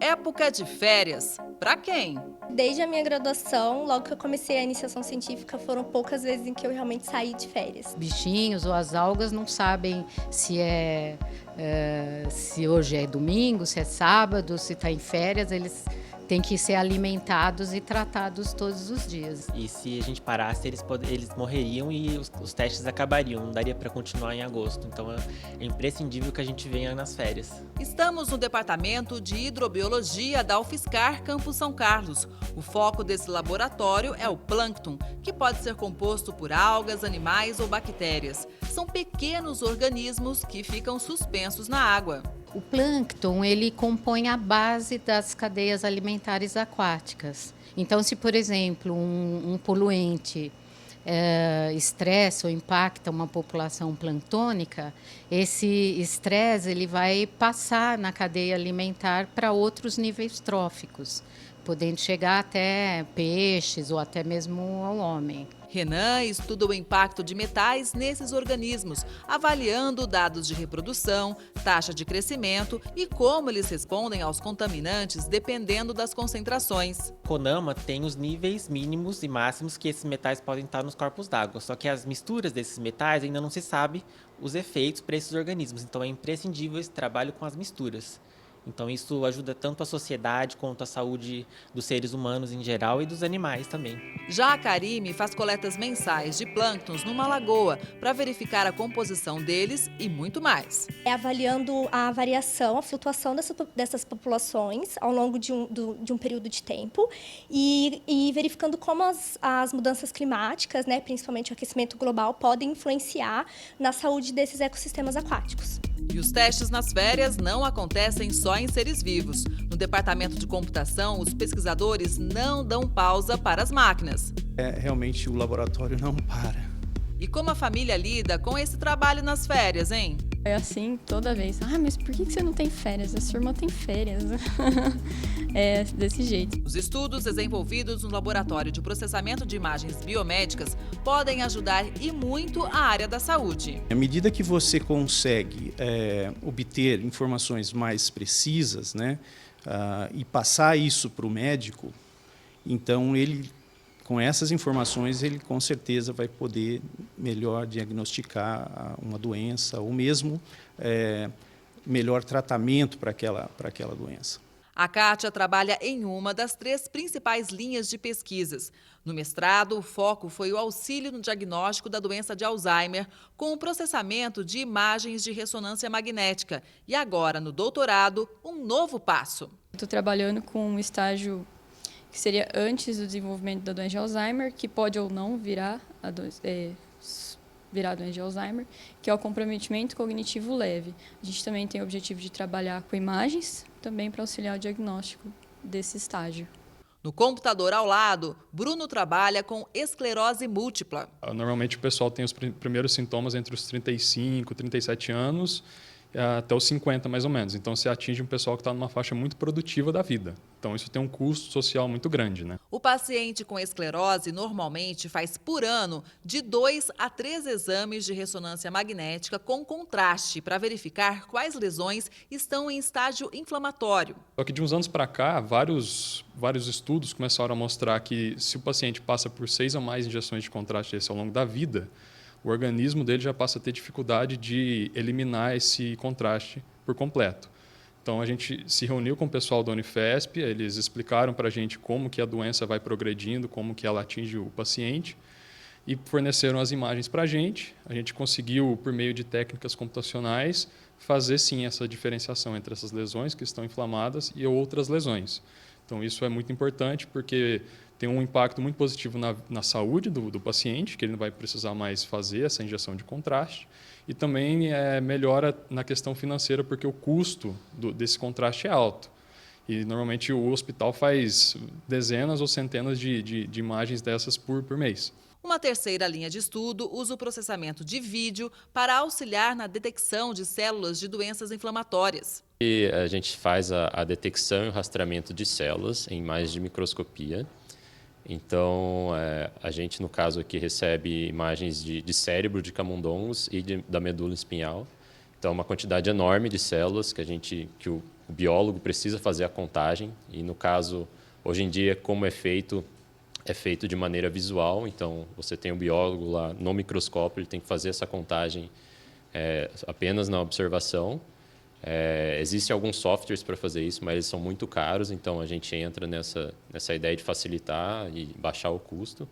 Época de férias. Para quem? Desde a minha graduação, logo que eu comecei a iniciação científica, foram poucas vezes em que eu realmente saí de férias. Bichinhos ou as algas não sabem se hoje é domingo, se é sábado, se está em férias, eles têm que ser alimentados e tratados todos os dias. E se a gente parasse, eles morreriam e os testes acabariam, não daria para continuar em agosto. Então é imprescindível que a gente venha nas férias. Estamos no Departamento de Hidrobiologia da UFSCar Campus São Carlos. O foco desse laboratório é o plâncton, que pode ser composto por algas, animais ou bactérias. São pequenos organismos que ficam suspensos na água. O plâncton, ele compõe a base das cadeias alimentares aquáticas. Então, se, por exemplo, um poluente estressa ou impacta uma população planctônica, esse estresse ele vai passar na cadeia alimentar para outros níveis tróficos, podendo chegar até peixes ou até mesmo ao homem. Renan estuda o impacto de metais nesses organismos, avaliando dados de reprodução, taxa de crescimento e como eles respondem aos contaminantes dependendo das concentrações. CONAMA tem os níveis mínimos e máximos que esses metais podem estar nos corpos d'água, só que as misturas desses metais ainda não se sabe os efeitos para esses organismos, então é imprescindível esse trabalho com as misturas. Então isso ajuda tanto a sociedade quanto a saúde dos seres humanos em geral e dos animais também. Já a Karime faz coletas mensais de plânctons numa lagoa para verificar a composição deles e muito mais. É avaliando a variação, a flutuação dessas populações ao longo de um período de tempo e verificando como as mudanças climáticas, né, principalmente o aquecimento global, podem influenciar na saúde desses ecossistemas aquáticos. E os testes nas férias não acontecem só em seres vivos. No departamento de computação, os pesquisadores não dão pausa para as máquinas. Realmente o laboratório não para. E como a família lida com esse trabalho nas férias, hein? É assim toda vez. Ah, mas por que você não tem férias? A sua irmã tem férias. É desse jeito. Os estudos desenvolvidos no Laboratório de Processamento de Imagens Biomédicas podem ajudar e muito a área da saúde. À medida que você consegue obter informações mais precisas, né, e passar isso para o médico, então ele, com essas informações, ele com certeza vai poder melhor diagnosticar uma doença ou mesmo melhor tratamento para aquela doença. A Kátia trabalha em uma das 3 principais linhas de pesquisas. No mestrado, o foco foi o auxílio no diagnóstico da doença de Alzheimer com o processamento de imagens de ressonância magnética. E agora, no doutorado, um novo passo. Estou trabalhando com um estágio que seria antes do desenvolvimento da doença de Alzheimer, que pode ou não virar a doença de Alzheimer, que é o comprometimento cognitivo leve. A gente também tem o objetivo de trabalhar com imagens, também para auxiliar o diagnóstico desse estágio. No computador ao lado, Bruno trabalha com esclerose múltipla. Normalmente o pessoal tem os primeiros sintomas entre os 35 e 37 anos, até os 50 mais ou menos. Então você atinge um pessoal que está numa faixa muito produtiva da vida. Então isso tem um custo social muito grande, né? O paciente com esclerose normalmente faz por ano de 2 a 3 exames de ressonância magnética com contraste para verificar quais lesões estão em estágio inflamatório. Só que de uns anos para cá, vários estudos começaram a mostrar que se o paciente passa por 6 ou mais injeções de contraste desse ao longo da vida, o organismo dele já passa a ter dificuldade de eliminar esse contraste por completo. Então, a gente se reuniu com o pessoal da Unifesp, eles explicaram para a gente como que a doença vai progredindo, como que ela atinge o paciente, e forneceram as imagens para a gente. A gente conseguiu, por meio de técnicas computacionais, fazer, sim, essa diferenciação entre essas lesões que estão inflamadas e outras lesões. Então, isso é muito importante porque tem um impacto muito positivo na saúde do paciente, que ele não vai precisar mais fazer essa injeção de contraste, e também melhora na questão financeira, porque o custo desse contraste é alto. E normalmente o hospital faz dezenas ou centenas de imagens dessas por mês. Uma terceira linha de estudo usa o processamento de vídeo para auxiliar na detecção de células de doenças inflamatórias. E a gente faz a detecção e o rastreamento de células em imagens de microscopia. Então, a gente, no caso aqui, recebe imagens de cérebro de camundongos e da medula espinhal. Então, uma quantidade enorme de células que o biólogo precisa fazer a contagem e, no caso, hoje em dia, como é feito de maneira visual. Então, você tem o biólogo lá no microscópio, ele tem que fazer essa contagem apenas na observação. Existem alguns softwares para fazer isso, mas eles são muito caros, então a gente entra nessa ideia de facilitar e baixar o custo,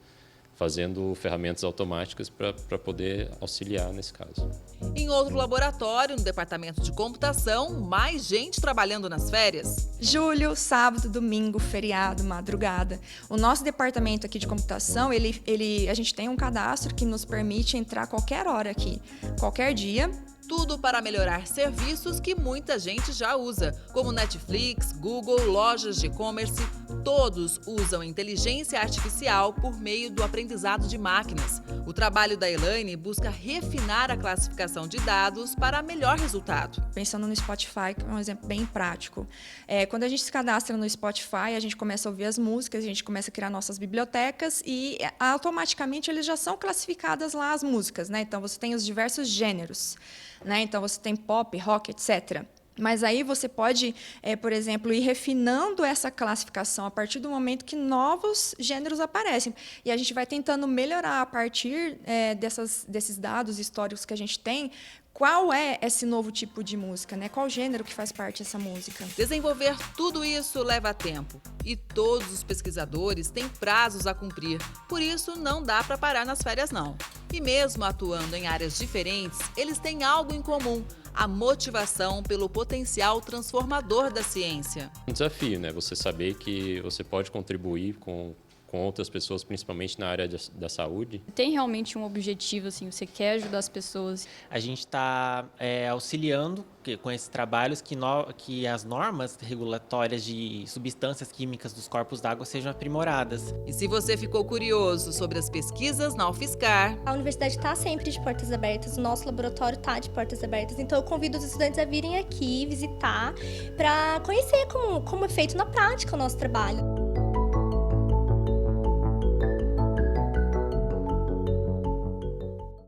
fazendo ferramentas automáticas para poder auxiliar nesse caso. Em outro laboratório, no departamento de computação, mais gente trabalhando nas férias. Julho, sábado, domingo, feriado, madrugada. O nosso departamento aqui de computação, a gente tem um cadastro que nos permite entrar qualquer hora aqui, qualquer dia. Tudo para melhorar serviços que muita gente já usa, como Netflix, Google, lojas de e-commerce. Todos usam inteligência artificial por meio do aprendizado de máquinas. O trabalho da Elaine busca refinar a classificação de dados para melhor resultado. Pensando no Spotify, que é um exemplo bem prático. Quando a gente se cadastra no Spotify, a gente começa a ouvir as músicas, a gente começa a criar nossas bibliotecas e automaticamente eles já são classificadas lá as músicas, né? Então você tem os diversos gêneros, né? Então você tem pop, rock, etc. Mas aí você pode, por exemplo, ir refinando essa classificação a partir do momento que novos gêneros aparecem. E a gente vai tentando melhorar a partir desses dados históricos que a gente tem, qual é esse novo tipo de música, né? Qual gênero que faz parte dessa música. Desenvolver tudo isso leva tempo. E todos os pesquisadores têm prazos a cumprir. Por isso, não dá para parar nas férias, não. E mesmo atuando em áreas diferentes, eles têm algo em comum: a motivação pelo potencial transformador da ciência. Um desafio, né? Você saber que você pode contribuir com outras pessoas, principalmente na área da saúde. Tem realmente um objetivo, assim, você quer ajudar as pessoas? A gente está auxiliando com esses trabalhos que as normas regulatórias de substâncias químicas dos corpos d'água sejam aprimoradas. E se você ficou curioso sobre as pesquisas na UFSCar, a universidade está sempre de portas abertas, o nosso laboratório está de portas abertas, então eu convido os estudantes a virem aqui visitar para conhecer como é feito na prática o nosso trabalho.